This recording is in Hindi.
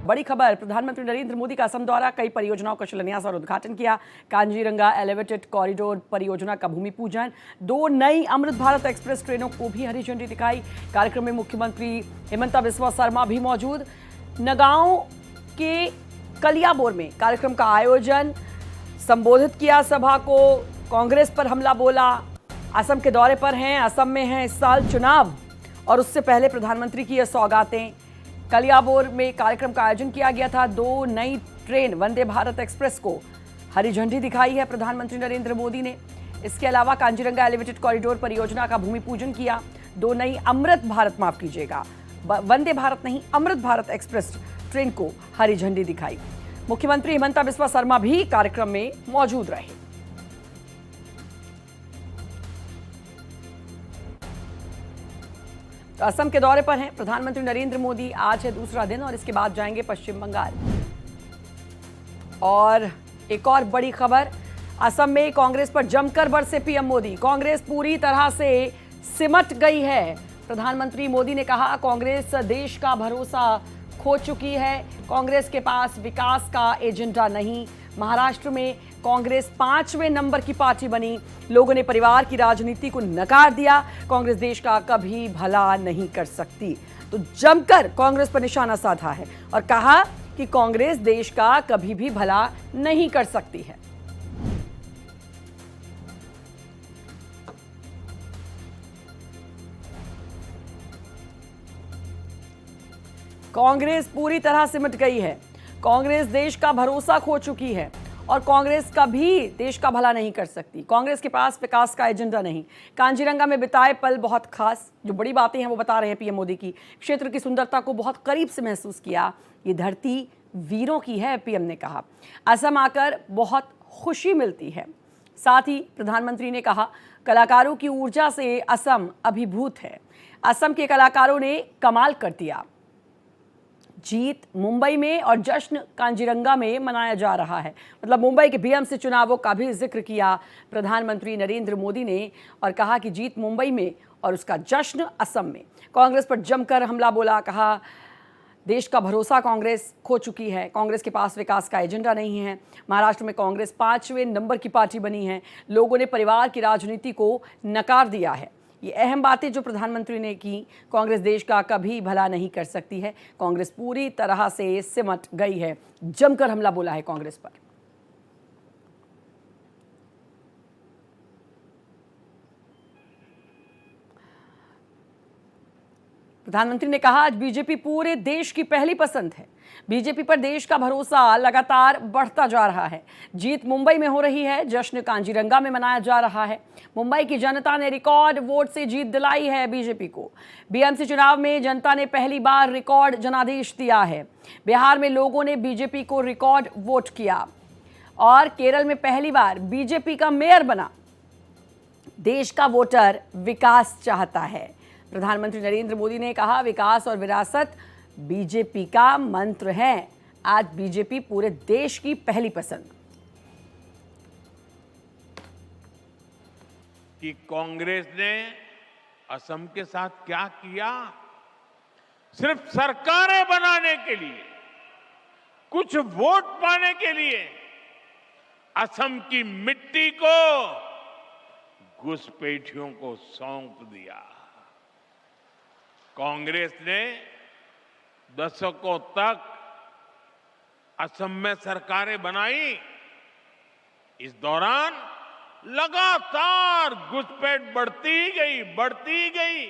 बड़ी खबर, प्रधानमंत्री नरेंद्र मोदी का असम द्वारा कई परियोजनाओं का शिलान्यास और उद्घाटन किया। कांजीरंगा एलिवेटेड कॉरिडोर परियोजना का भूमि पूजन, 2 नई अमृत भारत एक्सप्रेस ट्रेनों को भी हरी झंडी दिखाई। कार्यक्रम में मुख्यमंत्री हिमंता बिस्वा शर्मा भी मौजूद। नगांव के कलियाबोर में कार्यक्रम का आयोजन, संबोधित किया सभा को, कांग्रेस पर हमला बोला। असम के दौरे पर हैं, असम में हैं इस साल चुनाव और उससे पहले प्रधानमंत्री की यह सौगातें। कलियाबोर में कार्यक्रम का आयोजन किया गया था। 2 नई ट्रेन वंदे भारत एक्सप्रेस को हरी झंडी दिखाई है प्रधानमंत्री नरेंद्र मोदी ने। इसके अलावा कांजीरंगा एलिवेटेड कॉरिडोर परियोजना का भूमि पूजन किया। 2 नई अमृत भारत, माफ कीजिएगा, वंदे भारत नहीं, अमृत भारत एक्सप्रेस ट्रेन को हरी झंडी दिखाई। मुख्यमंत्री हिमंता बिस्वा शर्मा भी कार्यक्रम में मौजूद रहे। तो असम के दौरे पर हैं प्रधानमंत्री नरेंद्र मोदी। आज है दूसरा दिन और इसके बाद जाएंगे पश्चिम बंगाल। और एक और बड़ी खबर, असम में कांग्रेस पर जमकर बरसे पीएम मोदी। कांग्रेस पूरी तरह से सिमट गई है। प्रधानमंत्री मोदी ने कहा, कांग्रेस देश का भरोसा खो चुकी है। कांग्रेस के पास विकास का एजेंडा नहीं। महाराष्ट्र में कांग्रेस 5वें नंबर की पार्टी बनी। लोगों ने परिवार की राजनीति को नकार दिया। कांग्रेस देश का कभी भला नहीं कर सकती। तो जमकर कांग्रेस पर निशाना साधा है और कहा कि कांग्रेस देश का कभी भी भला नहीं कर सकती है। कांग्रेस पूरी तरह सिमट गई है। कांग्रेस देश का भरोसा खो चुकी है और कांग्रेस कभी देश का भला नहीं कर सकती। कांग्रेस के पास विकास का एजेंडा नहीं। कांजीरंगा में बिताए पल बहुत खास, जो बड़ी बातें हैं वो बता रहे हैं पीएम मोदी की। क्षेत्र की सुंदरता को बहुत करीब से महसूस किया। ये धरती वीरों की है, पीएम ने कहा। असम आकर बहुत खुशी मिलती है। साथ ही प्रधानमंत्री ने कहा, कलाकारों की ऊर्जा से असम अभिभूत है। असम के कलाकारों ने कमाल कर दिया। जीत मुंबई में और जश्न कांजीरंगा में मनाया जा रहा है। मतलब मुंबई के बीएमसी चुनावों का भी जिक्र किया प्रधानमंत्री नरेंद्र मोदी ने और कहा कि जीत मुंबई में और उसका जश्न असम में। कांग्रेस पर जमकर हमला बोला, कहा देश का भरोसा कांग्रेस खो चुकी है। कांग्रेस के पास विकास का एजेंडा नहीं है। महाराष्ट्र में कांग्रेस 5वें नंबर की पार्टी बनी है। लोगों ने परिवार की राजनीति को नकार दिया है। ये अहम बातें जो प्रधानमंत्री ने की। कांग्रेस देश का कभी भला नहीं कर सकती है। कांग्रेस पूरी तरह से सिमट गई है। जमकर हमला बोला है कांग्रेस पर। प्रधानमंत्री ने कहा, आज बीजेपी पूरे देश की पहली पसंद है। बीजेपी पर देश का भरोसा लगातार बढ़ता जा रहा है। जीत मुंबई में हो रही है, जश्न कांजीरंगा में मनाया जा रहा है। मुंबई की जनता ने रिकॉर्ड वोट से जीत दिलाई है बीजेपी को। बीएमसी चुनाव में जनता ने पहली बार रिकॉर्ड जनादेश दिया है। बिहार में लोगों ने बीजेपी को रिकॉर्ड वोट किया और केरल में पहली बार बीजेपी का मेयर बना। देश का वोटर विकास चाहता है। प्रधानमंत्री नरेंद्र मोदी ने कहा, विकास और विरासत बीजेपी का मंत्र है। आज बीजेपी पूरे देश की पहली पसंद। कि कांग्रेस ने असम के साथ क्या किया? सिर्फ सरकारें बनाने के लिए, कुछ वोट पाने के लिए असम की मिट्टी को घुसपैठियों को सौंप दिया। कांग्रेस ने दशकों तक असम में सरकारें बनाई। इस दौरान लगातार घुसपैठ बढ़ती गई।